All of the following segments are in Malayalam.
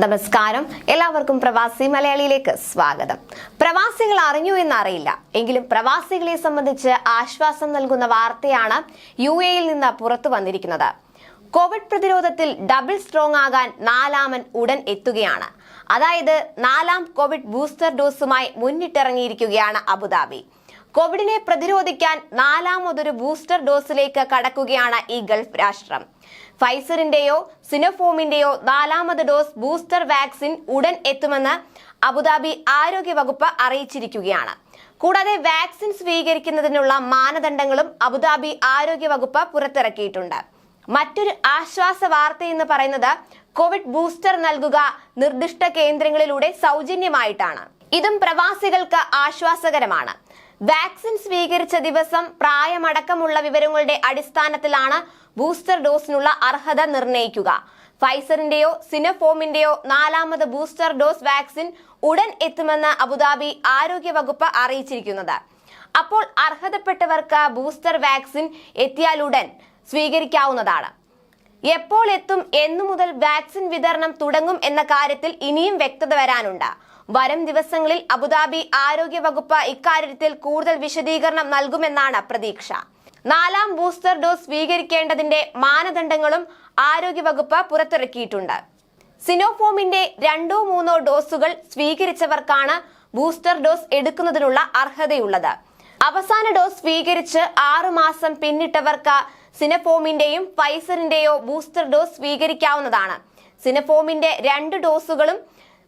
നമസ്കാരം, എല്ലാവർക്കും പ്രവാസി മലയാളിയിലേക്ക് സ്വാഗതം. പ്രവാസികൾ അറിഞ്ഞു എന്നറിയില്ല, എങ്കിലും പ്രവാസികളെ സംബന്ധിച്ച് ആശ്വാസം നൽകുന്ന വാർത്തയാണ് UAE-യിൽ നിന്ന് പുറത്തു വന്നിരിക്കുന്നത്. കോവിഡ് പ്രതിരോധത്തിൽ ഡബിൾ സ്ട്രോങ് ആകാൻ നാലാമൻ ഉടൻ എത്തുകയാണ്. അതായത് 4ാം കോവിഡ് ബൂസ്റ്റർ ഡോസുമായി മുന്നിട്ടിറങ്ങിയിരിക്കുകയാണ് അബുദാബി. കോവിഡിനെ പ്രതിരോധിക്കാൻ 4ാമതൊരു ബൂസ്റ്റർ ഡോസിലേക്ക് കടക്കുകയാണ് ഈ ഗൾഫ് രാഷ്ട്രം. ഫൈസറിന്റെയോ സിനോഫോമിന്റെയോ 4ാമത് ഡോസ് ബൂസ്റ്റർ വാക്സിൻ ഉടൻ എത്തുമെന്ന് അബുദാബി ആരോഗ്യ വകുപ്പ് അറിയിച്ചിരിക്കുകയാണ്. കൂടാതെ വാക്സിൻ സ്വീകരിക്കുന്നതിനുള്ള മാനദണ്ഡങ്ങളും അബുദാബി ആരോഗ്യ വകുപ്പ് പുറത്തിറക്കിയിട്ടുണ്ട്. മറ്റൊരു ആശ്വാസ വാർത്ത എന്ന് പറയുന്നത് കോവിഡ് ബൂസ്റ്റർ നൽകുക നിർദ്ദിഷ്ട കേന്ദ്രങ്ങളിലൂടെ സൗജന്യമായിട്ടാണ്. ഇതും പ്രവാസികൾക്ക് ആശ്വാസകരമാണ്. വാക്സിൻ സ്വീകരിച്ച ദിവസം, പ്രായമടക്കമുള്ള വിവരങ്ങളുടെ അടിസ്ഥാനത്തിലാണ് ബൂസ്റ്റർ ഡോസിനുള്ള അർഹത നിർണ്ണയിക്കുക. ഫൈസറിന്റെയോ സിനോഫോമിന്റെയോ 4ാമത് ബൂസ്റ്റർ ഡോസ് വാക്സിൻ ഉടൻ എത്തുമെന്ന് അബുദാബി ആരോഗ്യ വകുപ്പ് അറിയിച്ചിരിക്കുന്നത്. അപ്പോൾ അർഹതപ്പെട്ടവർക്ക് ബൂസ്റ്റർ വാക്സിൻ എത്തിയാലുടൻ സ്വീകരിക്കാവുന്നതാണ്. എപ്പോൾ എത്തും, എന്നു മുതൽ വാക്സിൻ വിതരണം തുടങ്ങും എന്ന കാര്യത്തിൽ ഇനിയും വ്യക്തത വരാനുണ്ട്. വരും ദിവസങ്ങളിൽ അബുദാബി ആരോഗ്യ വകുപ്പ് ഇക്കാര്യത്തിൽ കൂടുതൽ വിശദീകരണം നൽകുമെന്നാണ് പ്രതീക്ഷ. 4ാം ബൂസ്റ്റർ ഡോസ് സ്വീകരിക്കേണ്ടതിന്റെ മാനദണ്ഡങ്ങളും ആരോഗ്യ വകുപ്പ് പുറത്തിറക്കിയിട്ടുണ്ട്. സിനോഫോമിന്റെ 2-3 ഡോസുകൾ സ്വീകരിച്ചവർക്കാണ് ബൂസ്റ്റർ ഡോസ് എടുക്കുന്നതിനുള്ള അർഹതയുള്ളത്. അവസാന ഡോസ് സ്വീകരിച്ച് 6 മാസം പിന്നിട്ടവർക്ക് സിനോഫോമിന്റെയും ഫൈസറിന്റെയോ ബൂസ്റ്റർ ഡോസ് സ്വീകരിക്കാവുന്നതാണ്. സിനോഫോമിന്റെ 2 ഡോസുകളും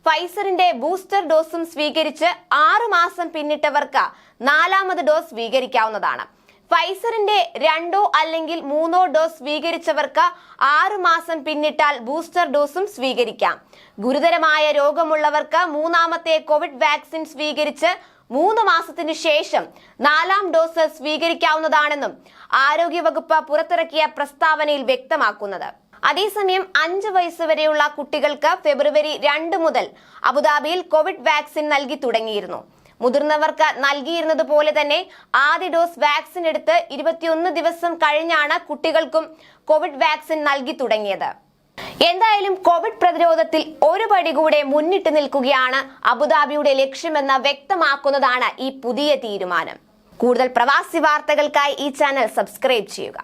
ഫൈസറിന്റെ ബൂസ്റ്റർ ഡോസും സ്വീകരിച്ച് 6 മാസം പിന്നിട്ടവർക്ക് 4ാമത് ഡോസ് സ്വീകരിക്കാവുന്നതാണ്. ഫൈസറിന്റെ 2 അല്ലെങ്കിൽ 3 ഡോസ് സ്വീകരിച്ചവർക്ക് 6 മാസം പിന്നിട്ടാൽ ബൂസ്റ്റർ ഡോസും സ്വീകരിക്കാം. ഗുരുതരമായ രോഗമുള്ളവർക്ക് 3ാമത്തെ കോവിഡ് വാക്സിൻ സ്വീകരിച്ച് 3 മാസത്തിനു ശേഷം 4ാം ഡോസ് സ്വീകരിക്കാവുന്നതാണെന്നും ആരോഗ്യവകുപ്പ് പുറത്തിറക്കിയ പ്രസ്താവനയിൽ വ്യക്തമാക്കുന്നത്. അതേസമയം 5 വയസ്സ് വരെയുള്ള കുട്ടികൾക്ക് ഫെബ്രുവരി 2 മുതൽ അബുദാബിയിൽ കോവിഡ് വാക്സിൻ നൽകി തുടങ്ങിയിരുന്നു. മുതിർന്നവർക്ക് നൽകിയിരുന്നത് പോലെ തന്നെ ആദ്യ ഡോസ് വാക്സിൻ എടുത്ത് 21 ദിവസം കഴിഞ്ഞാണ് കുട്ടികൾക്കും കോവിഡ് വാക്സിൻ നൽകി തുടങ്ങിയത്. എന്തായാലും കോവിഡ് പ്രതിരോധത്തിൽ ഒരു പടി കൂടെ മുന്നിട്ട് നിൽക്കുകയാണ് അബുദാബിയുടെ ലക്ഷ്യമെന്ന് വ്യക്തമാക്കുന്നതാണ് ഈ പുതിയ തീരുമാനം. കൂടുതൽ പ്രവാസി വാർത്തകൾക്കായി ഈ ചാനൽ സബ്സ്ക്രൈബ് ചെയ്യുക.